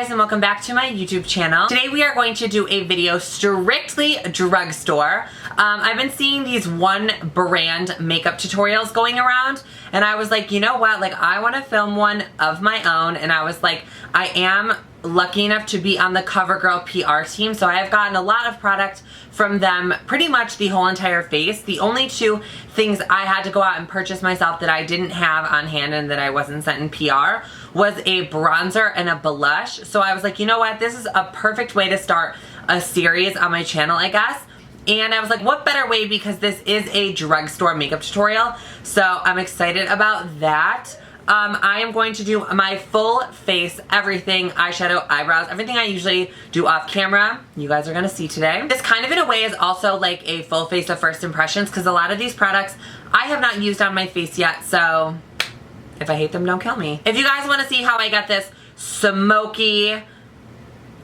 guys, and welcome back to my YouTube channel. Today we are going to do a video strictly drugstore. I've been seeing these One Brand makeup tutorials going around, and I was like, you know what, like I want to film one of my own. And I was like, I am lucky enough to be on the CoverGirl PR team, so I have gotten a lot of product from them, pretty much the whole entire face. The only two things I had to go out and purchase myself that I didn't have on hand and that I wasn't sent in PR was a bronzer and a blush. So I was like, you know what, this is a perfect way to start a series on my channel, I guess. And I was like, what better way, because this is a drugstore makeup tutorial, so I'm excited about that. I am going to do my full face, everything, eyeshadow, eyebrows, everything I usually do off camera, you guys are going to see today. This kind of in a way is also like a full face of first impressions, because a lot of these products I have not used on my face yet, so if I hate them, don't kill me. If you guys want to see how I got this smoky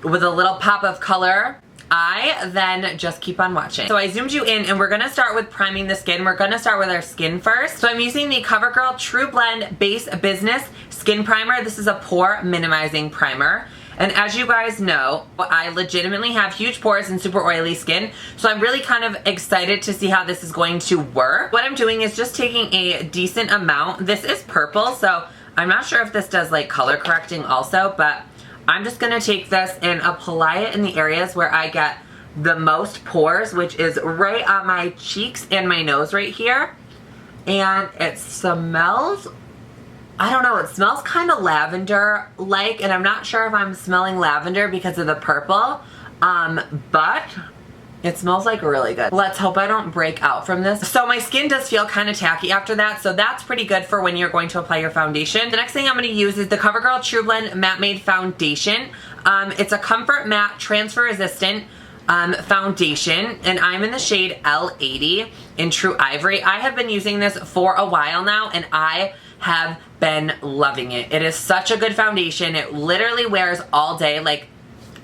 with a little pop of color eye, then just keep on watching. So I zoomed you in, and we're gonna start with priming the skin. We're gonna start with our skin first. So I'm using the CoverGirl True Blend Base Business Skin Primer. This is a pore minimizing primer. And as you guys know, I legitimately have huge pores and super oily skin, so I'm really kind of excited to see how this is going to work. What I'm doing is just taking a decent amount. This is purple, so I'm not sure if this does like color correcting also, but I'm just going to take this and apply it in the areas where I get the most pores, which is right on my cheeks and my nose right here. And it smells, I don't know, it smells kind of lavender-like, and I'm not sure if I'm smelling lavender because of the purple, but it smells like really good. Let's hope I don't break out from this. So my skin does feel kind of tacky after that, so that's pretty good for when you're going to apply your foundation. The next thing I'm going to use is the CoverGirl True Blend Matte Made Foundation. It's a Comfort Matte Transfer Resistant foundation, and I'm in the shade L80 in True Ivory. I have been using this for a while now, and I have been loving it. It is such a good foundation. It literally wears all day, like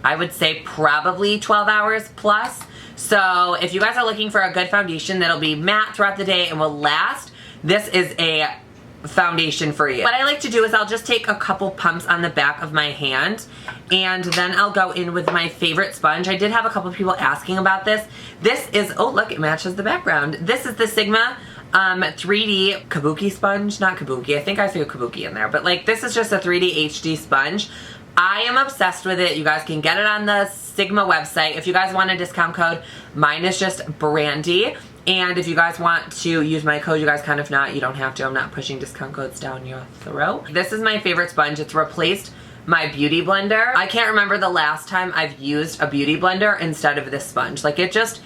I would say probably 12 hours plus. So if you guys are looking for a good foundation that'll be matte throughout the day and will last, this is a foundation for you. What I like to do is I'll just take a couple pumps on the back of my hand, and then I'll go in with my favorite sponge. I did have a couple people asking about this. This is, oh look, it matches the background. This is the Sigma 3D Kabuki sponge. Not Kabuki, I think I threw Kabuki in there, but like this is just a 3D HD sponge. I am obsessed with it. You guys can get it on the Sigma website. If you guys want a discount code, mine is just Brandy. And if you guys want to use my code, you guys can. If not, you don't have to. I'm not pushing discount codes down your throat. This is my favorite sponge. It's replaced my beauty blender. I can't remember the last time I've used a beauty blender instead of this sponge. Like it just,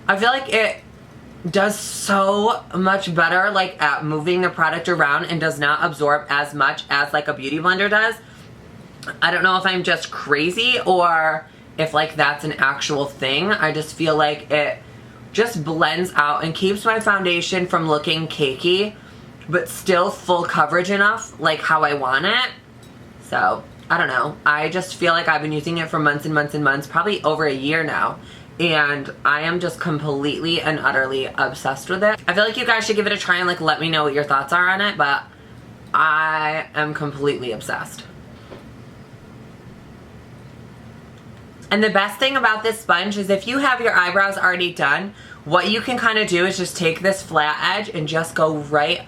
I feel like it does so much better like at moving the product around and does not absorb as much as like a beauty blender does. I don't know if I'm just crazy or if like that's an actual thing. I just feel like it just blends out and keeps my foundation from looking cakey, but still full coverage enough like how I want it. So I don't know. I just feel like I've been using it for months and months and months, probably over a year now. And I am just completely and utterly obsessed with it. I feel like you guys should give it a try and like let me know what your thoughts are on it, but I am completely obsessed. And the best thing about this sponge is if you have your eyebrows already done, what you can kind of do is just take this flat edge and just go right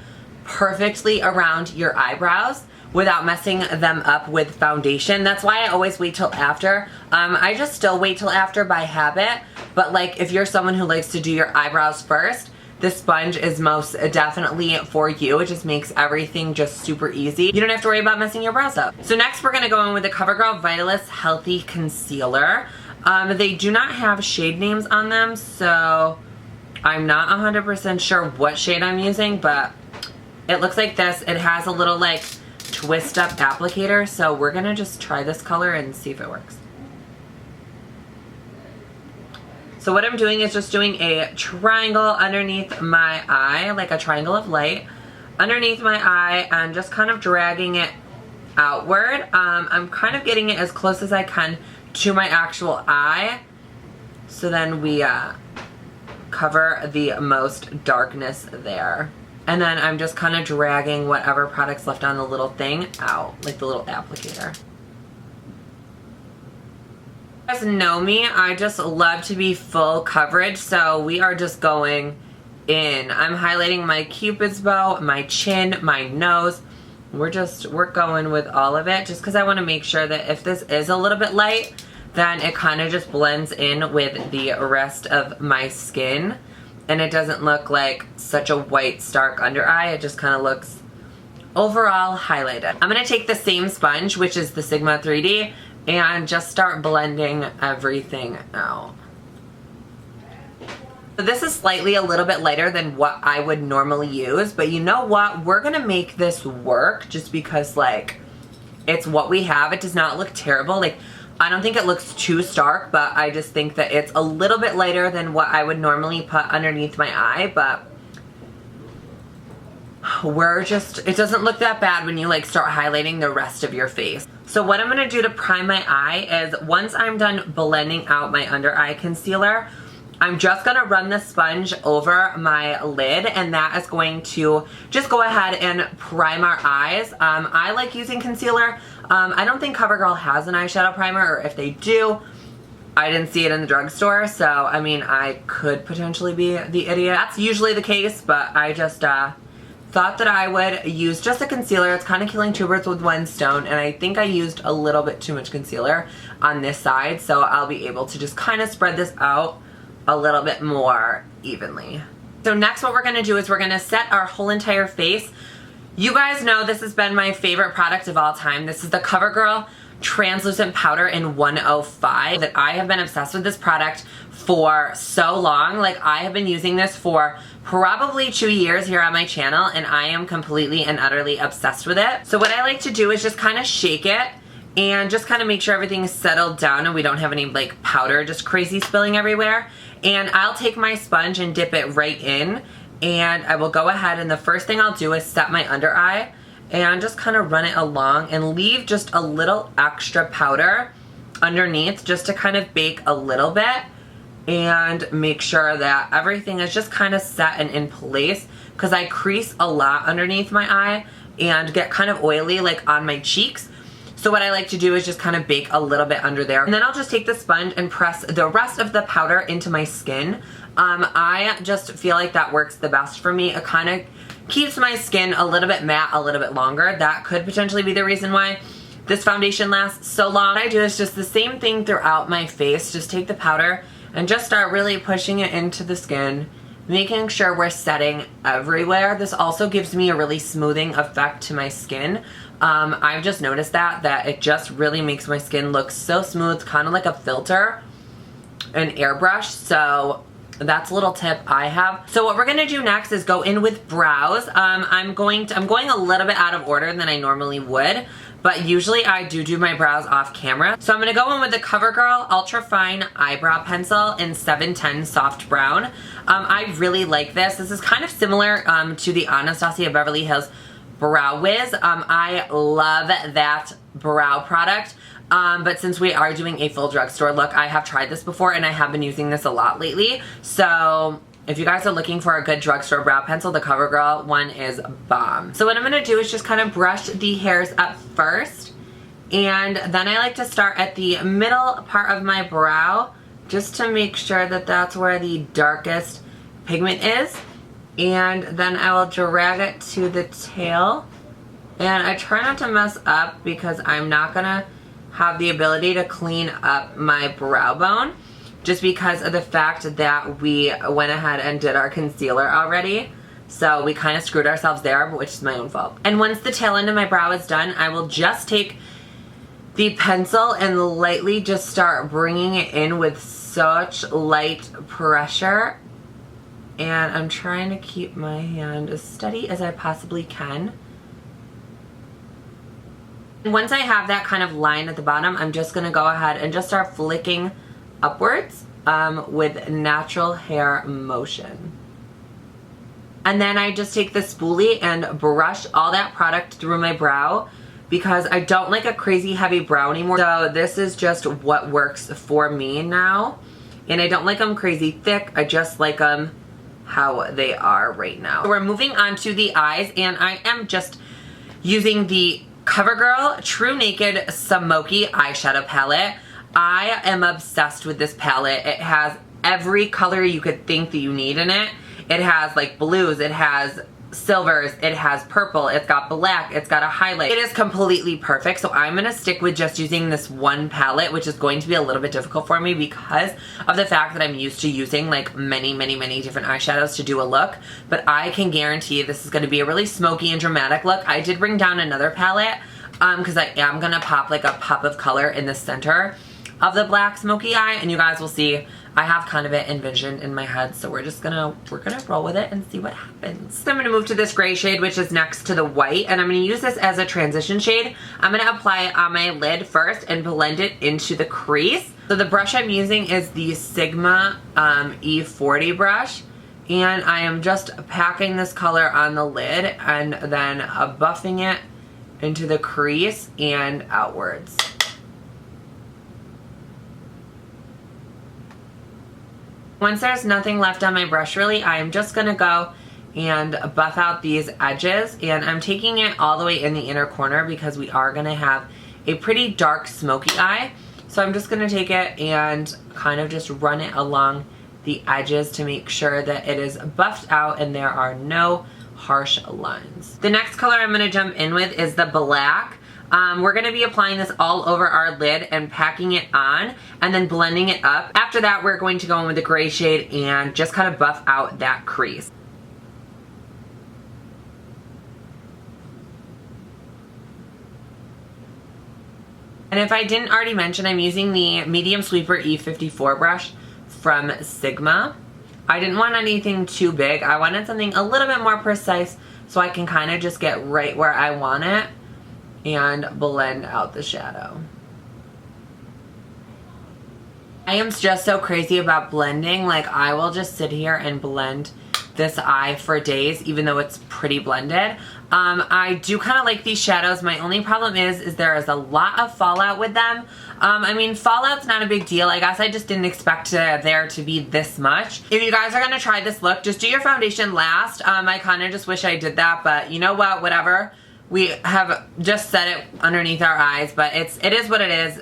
perfectly around your eyebrows without messing them up with foundation. That's why I always wait till after. I just still wait till after by habit, but like if you're someone who likes to do your eyebrows first, this sponge is most definitely for you. It just makes everything just super easy. You don't have to worry about messing your brows up. So next we're gonna go in with the CoverGirl Vitalist Healthy Concealer. They do not have shade names on them, so I'm not 100% sure what shade I'm using, but it looks like this. It has a little like twist up applicator, so we're gonna just try this color and see if it works. So what I'm doing is just doing a triangle underneath my eye, like a triangle of light underneath my eye, and just kind of dragging it outward. I'm kind of getting it as close as I can to my actual eye, so then we cover the most darkness there. And then I'm just kind of dragging whatever product's left on the little thing out, like the little applicator. You guys know me, I just love to be full coverage, so we are just going in. I'm highlighting my cupid's bow, my chin, my nose. We're going with all of it just because I want to make sure that if this is a little bit light, then it kind of just blends in with the rest of my skin and it doesn't look like such a white stark under eye. It just kind of looks overall highlighted. I'm going to take the same sponge, which is the Sigma 3D, and just start blending everything out. So this is slightly a little bit lighter than what I would normally use, but you know what? We're gonna make this work just because like it's what we have. It does not look terrible. Like I don't think it looks too stark, but I just think that it's a little bit lighter than what I would normally put underneath my eye, but it doesn't look that bad when you like start highlighting the rest of your face. So what I'm gonna do to prime my eye is once I'm done blending out my under eye concealer, I'm just gonna run the sponge over my lid and that is going to just go ahead and prime our eyes. I like using concealer. I don't think CoverGirl has an eyeshadow primer, or if they do, I didn't see it in the drugstore, so I mean I could potentially be the idiot. That's usually the case, but I just thought that I would use just a concealer. It's kind of killing two birds with one stone, and I think I used a little bit too much concealer on this side, so I'll be able to just kind of spread this out a little bit more evenly. So next what we're going to do is we're going to set our whole entire face. You guys know this has been my favorite product of all time. This is the CoverGirl Translucent Powder in 105. That I have been obsessed with this product for so long. Like I have been using this for probably 2 years here on my channel and I am completely and utterly obsessed with it. So what I like to do is just kind of shake it and just kind of make sure everything is settled down and we don't have any like powder just crazy spilling everywhere. And I'll take my sponge and dip it right in and I will go ahead and the first thing I'll do is set my under eye and just kind of run it along and leave just a little extra powder underneath just to kind of bake a little bit and make sure that everything is just kind of set and in place because I crease a lot underneath my eye and get kind of oily like on my cheeks. So what I like to do is just kind of bake a little bit under there. And then I'll just take the sponge and press the rest of the powder into my skin. I just feel like that works the best for me. It kind of keeps my skin a little bit matte a little bit longer. That could potentially be the reason why this foundation lasts so long. What I do is just the same thing throughout my face. Just take the powder and just start really pushing it into the skin, making sure we're setting everywhere. This also gives me a really smoothing effect to my skin. I've just noticed that it just really makes my skin look so smooth, kind of like a filter, an airbrush. So that's a little tip I have. So what we're gonna do next is go in with brows. I'm going a little bit out of order than I normally would, but usually I do my brows off camera. So I'm gonna go in with the CoverGirl Ultra Fine Eyebrow Pencil in 710 Soft Brown. I really like this. This is kind of similar to the Anastasia Beverly Hills Brow Wiz. I love that brow product. But since we are doing a full drugstore look, I have tried this before and I have been using this a lot lately. So if you guys are looking for a good drugstore brow pencil, the CoverGirl one is bomb. So what I'm gonna do is just kind of brush the hairs up first. And then I like to start at the middle part of my brow just to make sure that that's where the darkest pigment is. And then I will drag it to the tail. And I try not to mess up because I'm not gonna have the ability to clean up my brow bone just because of the fact that we went ahead and did our concealer already. So we kind of screwed ourselves there, which is my own fault. And once the tail end of my brow is done, I will just take the pencil and lightly just start bringing it in with such light pressure. And I'm trying to keep my hand as steady as I possibly can. Once I have that kind of line at the bottom, I'm just going to go ahead and just start flicking upwards with natural hair motion. And then I just take the spoolie and brush all that product through my brow because I don't like a crazy heavy brow anymore. So this is just what works for me now. And I don't like them crazy thick. I just like them how they are right now. So we're moving on to the eyes, and I am just using the CoverGirl True Naked Smokey eyeshadow palette. I am obsessed with this palette. It has every color you could think that you need in it. It has like blues, it has silvers, it has purple, it's got black, it's got a highlight. It is completely perfect. So I'm gonna stick with just using this one palette, which is going to be a little bit difficult for me because of the fact that I'm used to using like many different eyeshadows to do a look. But I can guarantee this is gonna be a really smoky and dramatic look. I did bring down another palette because I am gonna pop like a pop of color in the center of the black smoky eye, and you guys will see I have kind of it envisioned in my head, so we're gonna roll with it and see what happens. So I'm gonna move to this gray shade, which is next to the white, and I'm gonna use this as a transition shade. I'm gonna apply it on my lid first and blend it into the crease. So the brush I'm using is the Sigma E40 brush, and I am just packing this color on the lid and then buffing it into the crease and outwards. Once there's nothing left on my brush really, I am just gonna go and buff out these edges, and I'm taking it all the way in the inner corner because we are gonna have a pretty dark smoky eye. So I'm just gonna take it and kind of just run it along the edges to make sure that it is buffed out and there are no harsh lines. The next color I'm gonna jump in with is the black. We're going to be applying this all over our lid and packing it on and then blending it up. After that, we're going to go in with the gray shade and just kind of buff out that crease. And if I didn't already mention, I'm using the Medium Sweeper E54 brush from Sigma. I didn't want anything too big. I wanted something a little bit more precise so I can kind of just get right where I want it and blend out the shadow. I am just so crazy about blending. Like, I will just sit here and blend this eye for days even though it's pretty blended. I do kind of like these shadows. My only problem is there is a lot of fallout with them. I mean, fallout's not a big deal. I guess I just didn't expect there to be this much. If you guys are going to try this look, just do your foundation last. I kind of just wish I did that, but you know what, whatever. We have just set it underneath our eyes, but it is what it is.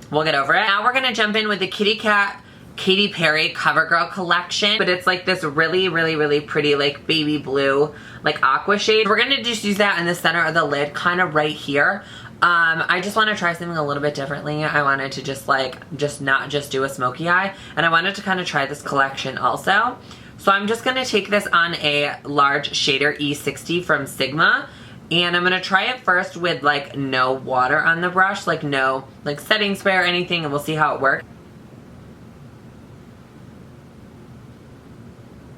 We'll get over it. Now we're gonna jump in with the Kitty Cat Katy Perry CoverGirl collection, but it's like this really pretty like baby blue, like aqua shade. We're gonna just use that in the center of the lid, kind of right here. I just want to try something a little bit differently. I wanted to just not just do a smoky eye, and I wanted to kind of try this collection also. So I'm just gonna take this on a large shader E60 from Sigma. And I'm going to try it first with like no water on the brush, like no like setting spray or anything, and we'll see how it works.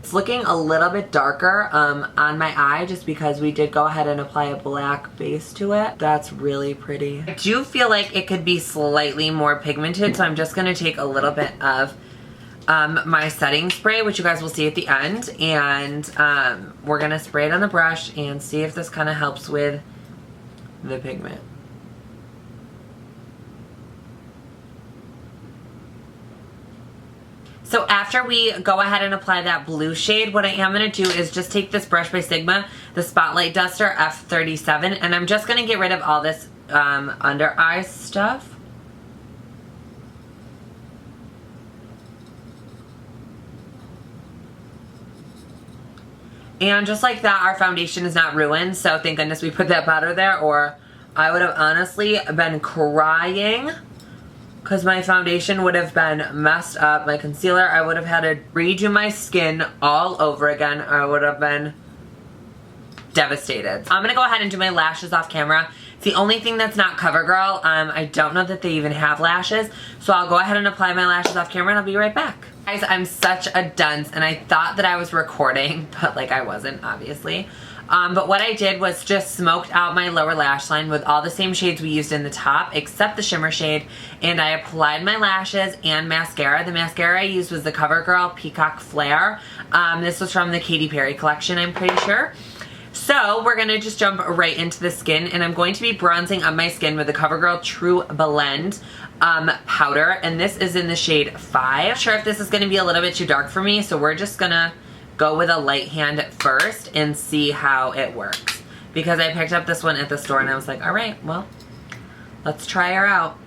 It's looking a little bit darker on my eye just because we did go ahead and apply a black base to it. That's really pretty. I do feel like it could be slightly more pigmented, so I'm just going to take a little bit of my setting spray, which you guys will see at the end, and we're gonna spray it on the brush and see if this kind of helps with the pigment. So after we go ahead and apply that blue shade, what I am going to do is just take this brush by Sigma, the Spotlight Duster F37, and I'm just going to get rid of all this under eye stuff. And just like that, our foundation is not ruined, so thank goodness we put that powder there, or I would have honestly been crying because my foundation would have been messed up. My concealer, I would have had to redo my skin all over again. I would have been devastated. I'm going to go ahead and do my lashes off camera. It's the only thing that's not CoverGirl. I don't know that they even have lashes, so I'll go ahead and apply my lashes off camera and I'll be right back. Guys, I'm such a dunce, and I thought that I was recording, but like I wasn't, obviously. But what I did was just smoked out my lower lash line with all the same shades we used in the top, except the shimmer shade, and I applied my lashes and mascara. The mascara I used was the CoverGirl Peacock Flare. This was from the Katy Perry collection, I'm pretty sure. So we're going to just jump right into the skin, and I'm going to be bronzing up my skin with the CoverGirl True Blend powder, and this is in the shade 5. Not sure if this is going to be a little bit too dark for me, so we're just going to go with a light hand at first and see how it works. Because I picked up this one at the store and I was like, alright, well, let's try her out.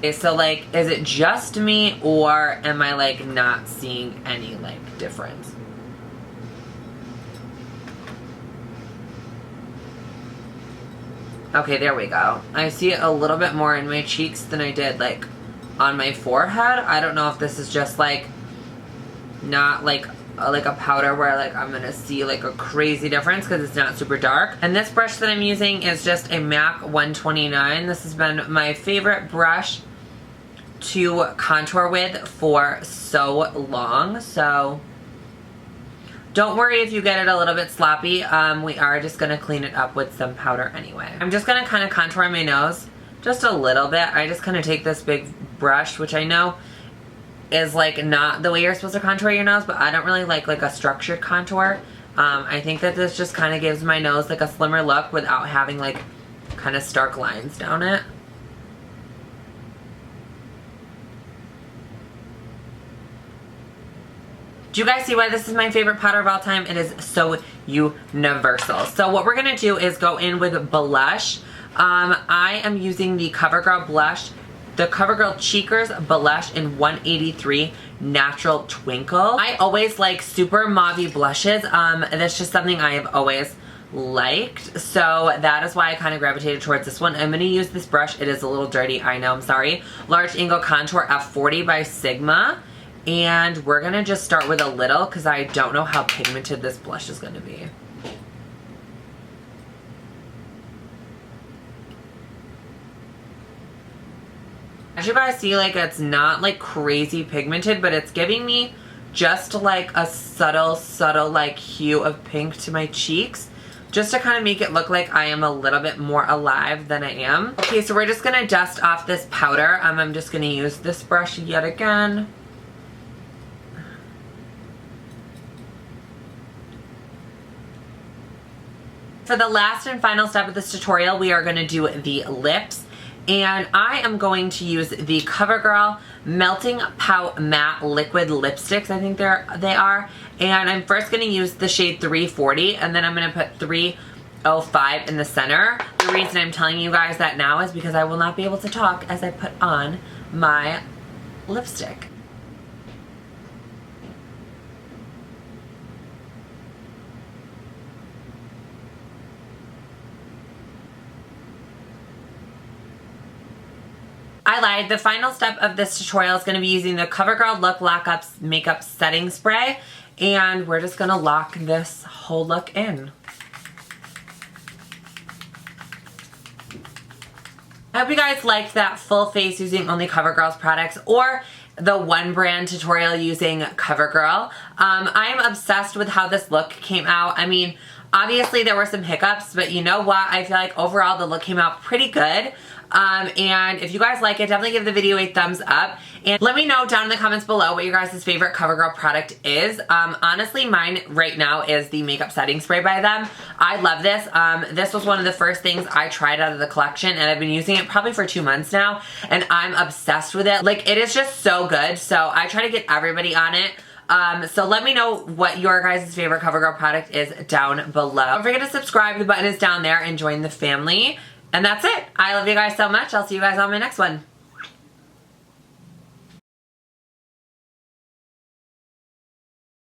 Okay, so like, is it just me or am I like not seeing any like difference? Okay, there we go. I see it a little bit more in my cheeks than I did like on my forehead. I don't know if this is just like not like a powder where like I'm gonna see like a crazy difference because it's not super dark. And this brush that I'm using is just a MAC 129. This has been my favorite brush to contour with for so long. So don't worry if you get it a little bit sloppy. We are just gonna clean it up with some powder anyway. I'm just gonna kind of contour my nose just a little bit. I just kind of take this big brush, which I know is like not the way you're supposed to contour your nose, but I don't really like a structured contour. I think that this just kind of gives my nose like a slimmer look without having like kind of stark lines down it. Do you guys see why this is my favorite powder of all time? It is so universal. So what we're gonna do is go in with blush. I am using the CoverGirl blush, the CoverGirl Cheekers blush in 183 Natural Twinkle. I always like super mauvey blushes. That's just something I have always liked. So that is why I kind of gravitated towards this one. I'm gonna use this brush. It is a little dirty, I know, I'm sorry. Large Angle Contour F40 by Sigma. And we're gonna just start with a little because I don't know how pigmented this blush is gonna be. As you guys see, like it's not like crazy pigmented, but it's giving me just like a subtle like hue of pink to my cheeks, just to kind of make it look like I am a little bit more alive than I am. Okay, so we're just gonna dust off this powder. I'm just gonna use this brush yet again. For the last and final step of this tutorial, we are going to do the lips. And I am going to use the CoverGirl Melting Pout Matte Liquid Lipsticks. I think they are. And I'm first going to use the shade 340, and then I'm going to put 305 in the center. The reason I'm telling you guys that now is because I will not be able to talk as I put on my lipstick. I lied. The final step of this tutorial is going to be using the CoverGirl Look Lockup Makeup Setting Spray. And we're just going to lock this whole look in. I hope you guys liked that full face using only CoverGirl's products, or the One Brand tutorial using CoverGirl. I am obsessed with how this look came out. I mean, obviously there were some hiccups, but you know what? I feel like overall the look came out pretty good. And if you guys like it, definitely give the video a thumbs up. And let me know down in the comments below what your guys' favorite CoverGirl product is. Honestly, mine right now is the makeup setting spray by them. I love this. This was one of the first things I tried out of the collection, and I've been using it probably for 2 months now, and I'm obsessed with it. Like, it is just so good, so I try to get everybody on it. So let me know what your guys' favorite CoverGirl product is down below. Don't forget to subscribe. The button is down there, and join the family. And that's it. I love you guys so much. I'll see you guys on my next one.